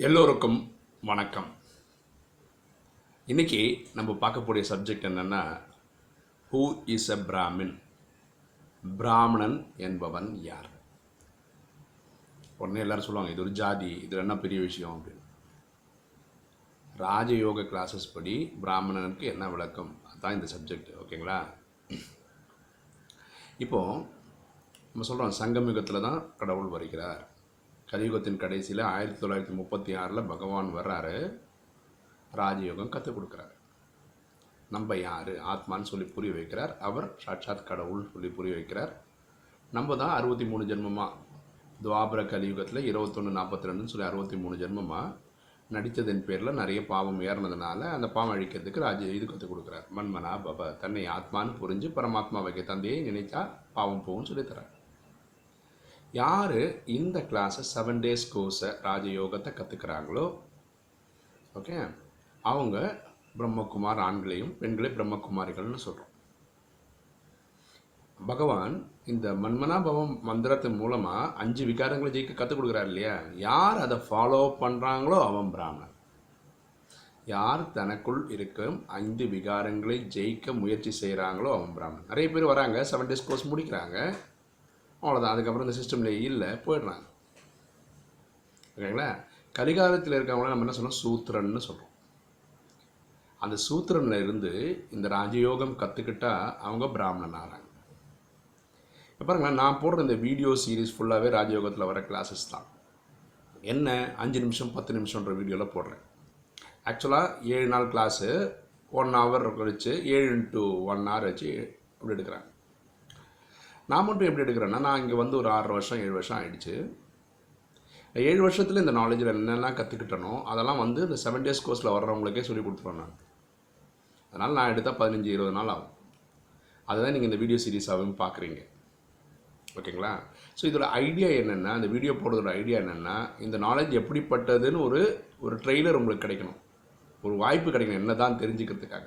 எல்லோருக்கும் வணக்கம். இன்றைக்கி நம்ம பார்க்கக்கூடிய சப்ஜெக்ட் என்னென்னா, ஹூ இஸ் எ பிராமின்? பிராமணன் என்பவன் யார்? உடனே எல்லோரும் சொல்லுவாங்க, இது ஒரு ஜாதி, இது என்ன பெரிய விஷயம் அப்படின்னு. ராஜயோக கிளாஸஸ் படி பிராமணனுக்கு என்ன விளக்கம், அதுதான் இந்த சப்ஜெக்ட். ஓகேங்களா? இப்போது நம்ம சொல்கிறோம், சங்கமிகத்தில் தான் கடவுள் வருகிறார். கலியுகத்தின் கடைசியில் 1936 பகவான் வர்றாரு, ராஜயோகம் கற்றுக் கொடுக்குறாரு. நம்ம யார், ஆத்மான்னு சொல்லி புரிய வைக்கிறார். அவர் சாட்சாத் கடவுள் சொல்லி புரிய வைக்கிறார். நம்ம தான் 63 ஜென்மமாக துவாபர கலியுகத்தில் 2142 சொல்லி 63 ஜென்மமாக நடித்ததன் பேரில் நிறைய பாவம் ஏறினதுனால அந்த பாவம் அழிக்கிறதுக்கு இது கற்றுக் கொடுக்குறார். மன்மனா பப, தன்னை ஆத்மான்னு புரிஞ்சு பரமாத்மா வைக்க தந்தையை நினைத்தா பாவம் போகும்னு சொல்லித்தரார். யார் இந்த கிளாஸை 7 days கோர்ஸை ராஜயோகத்தை கற்றுக்கிறாங்களோ, ஓகே, அவங்க பிரம்மகுமார், ஆண்களையும் பெண்களை பிரம்மகுமாரிகள்னு சொல்கிறோம். பகவான் இந்த மன்மனாபவம் மந்திரத்தின் மூலமாக 5 விகாரங்களை ஜெயிக்க கற்றுக் கொடுக்குறாரு இல்லையா? யார் அதை ஃபாலோ பண்ணுறாங்களோ அவன் பிராமணன். யார் தனக்குள் இருக்கும் 5 விகாரங்களை ஜெயிக்க முயற்சி செய்கிறாங்களோ அவன் பிராமணன். நிறைய பேர் வராங்க, 7 days கோர்ஸ் முடிக்கிறாங்க, அவ்வளோதான். அதுக்கப்புறம் இந்த சிஸ்டமில் இல்லை, போயிடுறாங்க. ஓகேங்களா? கலிகாலத்தில் இருக்கவங்கள நம்ம என்ன சொன்னோம், சூத்திரன்னு சொல்கிறோம். அந்த சூத்திரனில் இருந்து இந்த ராஜயோகம் கற்றுக்கிட்டா அவங்க பிராமணன் ஆகிறாங்க. இப்போ பாருங்களேன், நான் போடுற இந்த வீடியோ சீரீஸ் ஃபுல்லாகவே ராஜயோகத்தில் வர கிளாஸஸ் தான். என்ன 5 நிமிஷம் 10 நிமிஷம்ன்ற வீடியோவில் போடுறேன். ஆக்சுவலாக 7 நாள் கிளாஸு 1 hour வச்சு 7 into 1 hour வச்சு அப்படி எடுக்கிறாங்க. நான் மட்டும் எப்படி எடுக்கிறேன்னா, நான் இங்கே வந்து ஒரு 6 வருஷம் 7 வருஷம் ஆகிடுச்சு. 7 வருஷத்தில் இந்த நாலேஜில் என்னெல்லாம் கற்றுக்கிட்டனோ அதெல்லாம் வந்து இந்த 7 days கோர்ஸில் வர்றவங்களுக்கே சொல்லி கொடுத்துருவேன் நான். அதனால் நான் எடுத்தால் 15-20 நாள் ஆகும். அதுதான் நீங்கள் இந்த வீடியோ சீரீஸாகவும் பார்க்குறீங்க. ஓகேங்களா? ஸோ இதோட ஐடியா என்னென்னா, இந்த வீடியோ போடுறதோட ஐடியா என்னென்னா, இந்த நாலேஜ் எப்படிப்பட்டதுன்னு ஒரு ட்ரெய்லர் உங்களுக்கு கிடைக்கணும், ஒரு வாய்ப்பு கிடைக்கணும், என்ன தான் தெரிஞ்சுக்கிறதுக்காக.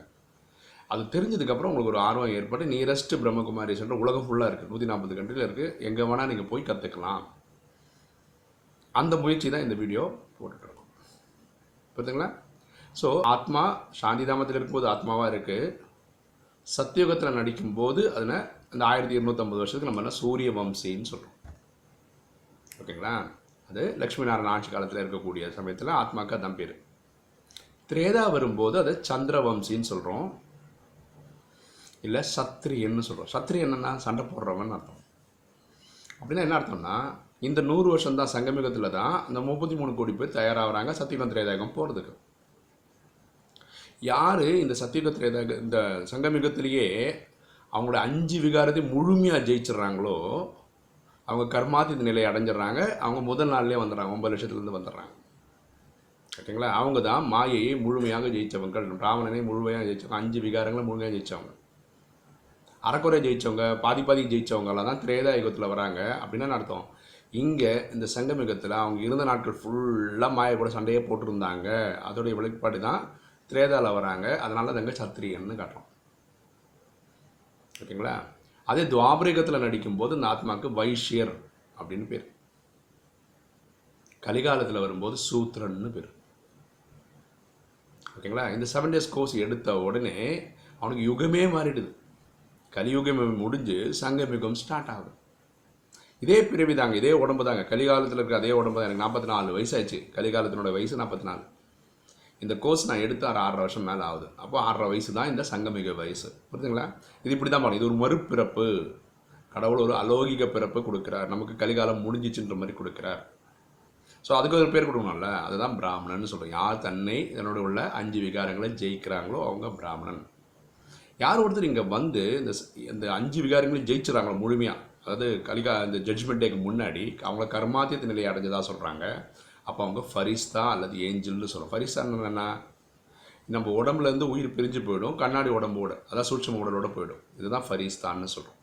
அது தெரிஞ்சதுக்கப்புறம் உங்களுக்கு ஒரு ஆர்வம் ஏற்பட்டு நியரஸ்ட் பிரம்மகுமாரி சென்டர் உலகம் ஃபுல்லாக இருக்குது, 140 கண்ட்ரியில் இருக்குது, எங்கே வேணால் நீங்கள் போய் கற்றுக்கலாம். அந்த முயற்சி தான் இந்த வீடியோ போட்டுட்ருக்கோம். புரியுதுங்களா? ஸோ ஆத்மா சாந்திதாமத்தில் இருக்கும்போது ஆத்மாவாக இருக்குது, சத்தியுகத்தில் நடிக்கும்போது அதில் அந்த 1250 வருஷத்துக்கு நம்ம என்ன சூரிய வம்சின்னு சொல்கிறோம். ஓகேங்களா? அது லக்ஷ்மி நாராயண ஆட்சி காலத்தில் இருக்கக்கூடிய சமயத்தில் ஆத்மாவுக்கு அதான் பேர். திரேதா வரும்போது அதை சந்திரவம்சின்னு சொல்கிறோம், இல்லை சத்திரியன்னு சொல்கிறோம். சத்திரியன் என்னென்னா சண்டை போடுறவன் அர்த்தம். அப்படின்னா என்ன அர்த்தம்னா, இந்த 100 வருஷம் தான் சங்கமிகத்தில் தான் இந்த 33 கோடி பேர் தயாராகிறாங்க சத்தியுகம் திரேதாயுகம் போகிறதுக்கு. யார் இந்த சத்தியுக திரேதாக இந்த சங்கமிகத்திலேயே அவங்களோட 5 விகாரத்தை முழுமையாக ஜெயிச்சிட்றாங்களோ அவங்க கர்மாதீத நிலையை அடைஞ்சிட்றாங்க. அவங்க முதல் நாள்லேயே வந்துடுறாங்க, 9 லட்சத்துலேருந்து வந்துடுறாங்க. ஓகேங்களா? அவங்க தான் மாயையை முழுமையாக ஜெயித்தவங்க, பிராமணனை முழுமையாக ஜெயித்தவங்க, 5 விகாரங்களை முழுமையாக ஜெயித்தவங்க. அறக்குறை ஜெயித்தவங்க, பாதி ஜெயித்தவங்களாம் தான் திரேதா யுகத்தில் வராங்க. அப்படின்னா அர்த்தம், இங்கே இந்த சங்கமிகத்தில் அவங்க இருந்த நாட்கள் ஃபுல்லாக மாயை கூட சண்டையே போட்டிருந்தாங்க. அதோடைய வெளிப்பாடு தான் திரேதாவில் வராங்க. அதனால அது அங்கே சத்திரியன்னு காட்டுறோம். ஓகேங்களா? அதே துவாபரிகத்தில் நடிக்கும்போது இந்த ஆத்மாவுக்கு வைஷ்யர் அப்படின்னு பேர். கலிகாலத்தில் வரும்போது சூத்ரன்னு பேர். ஓகேங்களா? இந்த 7 days கோர்ஸ் எடுத்த உடனே அவனுக்கு யுகமே மாறிடுது. கலியுகம் முடிஞ்சு சங்கமிகம் ஸ்டார்ட் ஆகுது. இதே பிறவி தாங்க, இதே உடம்பு தாங்க, கலிகாலத்தில் இருக்கிற அதே உடம்பு தான். எனக்கு 44 வயசாச்சு, கலிகாலத்தினோட வயசு 44. இந்த கோர்ஸ் நான் எடுத்து 6 வருஷம் மேலே ஆகுது. அப்போ 6 வயசு தான் இந்த சங்கமிக வயசு. புரியுதுங்களா? இது இப்படி தான் பண்ணணும். இது ஒரு மறுபிறப்பு. கடவுள் ஒரு அலௌகிக பிறப்பு கொடுக்குறார் நமக்கு, கலிகாலம் முடிஞ்சிச்சுன்ற மாதிரி கொடுக்குறார். ஸோ அதுக்கு ஒரு பேர் கொடுக்கணும்ல, அதுதான் பிராமணன் சொல்கிறோம். யார் தன்னை இதனோட உள்ள 5 விகாரங்களை ஜெயிக்கிறாங்களோ அவங்க பிராமணன். யார் ஒருத்தர் இங்கே வந்து இந்த 5 விகாரங்களையும் ஜெயிச்சுறாங்களோ முழுமையாக, அதாவது இந்த ஜட்ஜ்மெண்ட் டேக்கு முன்னாடி அவங்கள கர்மாத்தியத்து நிலையை அடைஞ்சதாக சொல்கிறாங்க. அப்போ அவங்க ஃபரிஸ்தா அல்லது ஏஞ்சல்னு சொல்கிறோம். ஃபரிஸ்தா என்னென்னா, நம்ம உடம்புலேருந்து உயிர் பிரிஞ்சு போயிடும், கண்ணாடி உடம்போடு, அதாவது சூட்சும உடலோடு போயிடும். இதுதான் ஃபரிஸ்தான்னு சொல்கிறோம்.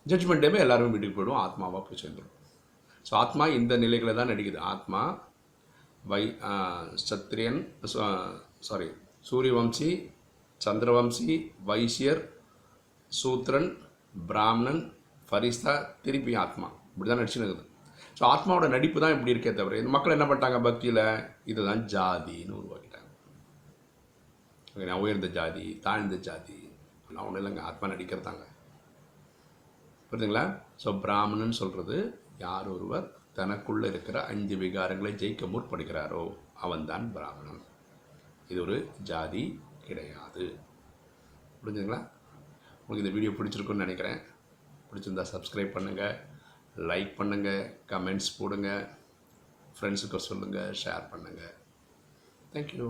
ஜட்ஜ்மெண்ட் டேமே எல்லாருமே வீட்டுக்கு போய்டும், ஆத்மாவாக போய் சேர்ந்துடும். ஸோ ஆத்மா இந்த நிலைகளை தான் நடிக்குது. ஆத்மா சத்திரியன், சூரியவம்சி, சந்திரவம்சி, வைசியர், சூத்ரன், பிராமணன், ஃபரிஸ்தா, திருப்பி ஆத்மா, இப்படி தான் நடிச்சுன்னு இருக்குது. ஸோ ஆத்மாவோட நடிப்பு தான் இப்படி இருக்கே தவிர இந்த மக்கள் என்ன பண்ணிட்டாங்க பக்தியில் இதுதான் ஜாதின்னு உருவாக்கிட்டாங்க. நான் உயர்ந்த ஜாதி தாழ்ந்த ஜாதி நான் ஒன்றும் இல்லைங்க, ஆத்மா நடிக்கிறதாங்க. புரியுதுங்களா? ஸோ பிராமணன் சொல்கிறது யார் ஒருவர் தனக்குள்ளே இருக்கிற 5 விகாரங்களை ஜெயிக்க முற்படுகிறாரோ அவன்தான் பிராமணன். இது ஒரு ஜாதி கிடையாது. புரிஞ்சுங்களா? உங்களுக்கு இந்த வீடியோ பிடிச்சிருக்குன்னு நினைக்கிறேன். பிடிச்சிருந்தா சப்ஸ்கிரைப் பண்ணுங்கள், லைக் பண்ணுங்கள், கமெண்ட்ஸ் போடுங்க, ஃப்ரெண்ட்ஸுக்கு சொல்லுங்கள், ஷேர் பண்ணுங்கள். தேங்க்யூ.